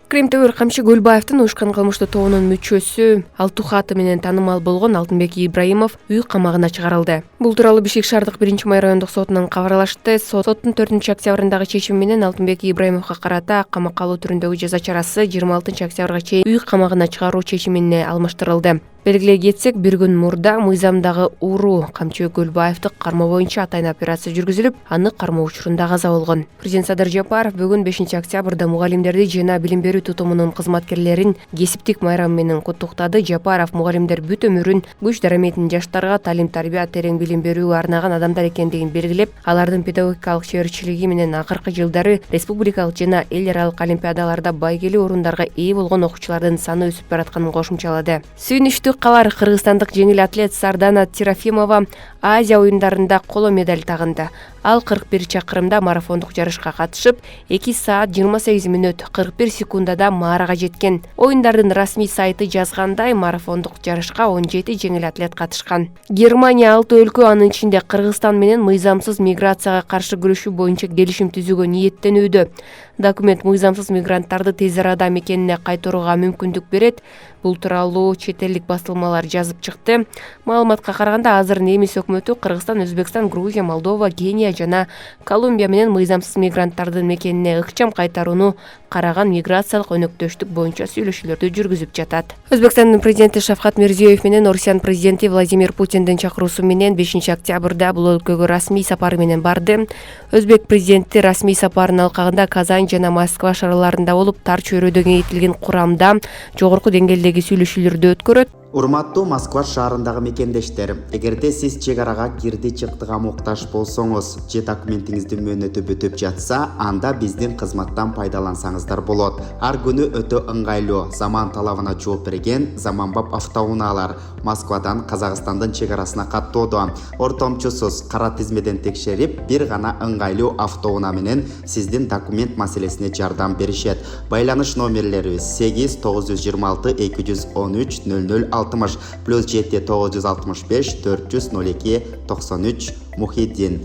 Кремтөгөр Камчы Гөлбаевдин уюшкан кылмыштуу тобунун мүчөсү Алтуха аты менен таанымал болгон Алтынбек Ибраимов үй камагына чыгарылды. Бул тууралуу Бишкек шаардык 1-май райондук сотунан кабарлашты. Соттун 4-октябрындагы чечими менен Алтынбек Ибраимовго карата камакка алуу түрүндөгү жаза чарасы 26-октябрга чейин үй камагына чыгаруу чечимине алмаштырылды. Белгилей кетсек, бир күн мурда мыйзамдагы уруу Камчы Гөлбаевди кармоо боюнча атайын операция жүргүзүлүп, аны кармоо учурунда каза болгон. Президент Садыр Жапаров бүгүн 5-октябрда мугалимдерди жана билим берүү тутумунун кызматкерлерин кесиптик майрамы менен куттуктады. Жапаров мугалимдер бүт өмүрүн күч дараметин жаштарга талим-тарбия, терең билим берүүгө арнаган адамдар экендигин белгилеп, алардын педагогикалык чеберчилиги менен акыркы жылдары республикалык жана эл аралык олимпиадаларда байгелүү орундарга ээ болгон окуучулардын саны өсүп баратканын кошумчалады. Сүйүнүчтүү калар кыргызстандык жеңил атлет Сардана Тирофимова Азия оюндарында коло медаль тагынды. Ал 41 чакырымда марафондук жарышка катышып, 2 саат 28 мүнөт 41 секундада маарага жеткен. Оюндардын расмий сайты жазгандай, марафондук жарышка 17 жеңил атлет катышкан. Германия 6 өлкө, анын ичинде Кыргызстан менен мыйзамсыз миграцияга каршы күрөшүү боюнча келишим түзүүгө ниеттенүүдө. Документ мыйзамсыз мигранттарды тез арада мекенине кайтарууга мүмкүндүк берет. Бул тууралуу чет элдик басылмалар жазып чыкты. Маалыматка караганда, азыр немис өкмөтү Кыргызстан, Өзбекстан, Грузия, Молдова, Кения жана Колумбия менен мыйзамсыз мигранттардын мекенине ыкчам кайтарууну караган миграциялык өнөктөштүк боюнча сүйлөшүүлөрдү жүргүзүп жатат. Өзбекстандын президенти Шавкат Мирзиёев менен Орусиянын президенти Владимир Путиндин чакыруусу менен 5-октябрда бул өлкөгө расмий сапары менен барды. Өзбек президенти расмий сапарынын алкагында Казань жана Москва шаарларында болуп, тар чөйрөдө кеңейтилген курамда жогорку деңгээлдеги сүйлөшүүлөрдү өткөрөт. Урматтуу Москва шаарындагы мекендештер, эгерде сиз чек арага кирди-чыктыга муктаж болсоңуз, же документиңиздин мөөнөтү бүтүп жатса, анда биздин кызматтан пайдалансаңыздар болот. Ар күнү өтө ыңгайлуу, заман талабына жооп берген заманбап автоунаалар Москвадан Казакстандын чек арасына каттоодо. Ортомчусуз кара тизмеден текшерип, бир гана ыңгайлуу автоунаа менен сиздин документ маселесине жардам беришет. Байланыш номерлерибиз 8 926 213 0060 +7 965 402 93 Мухиддин.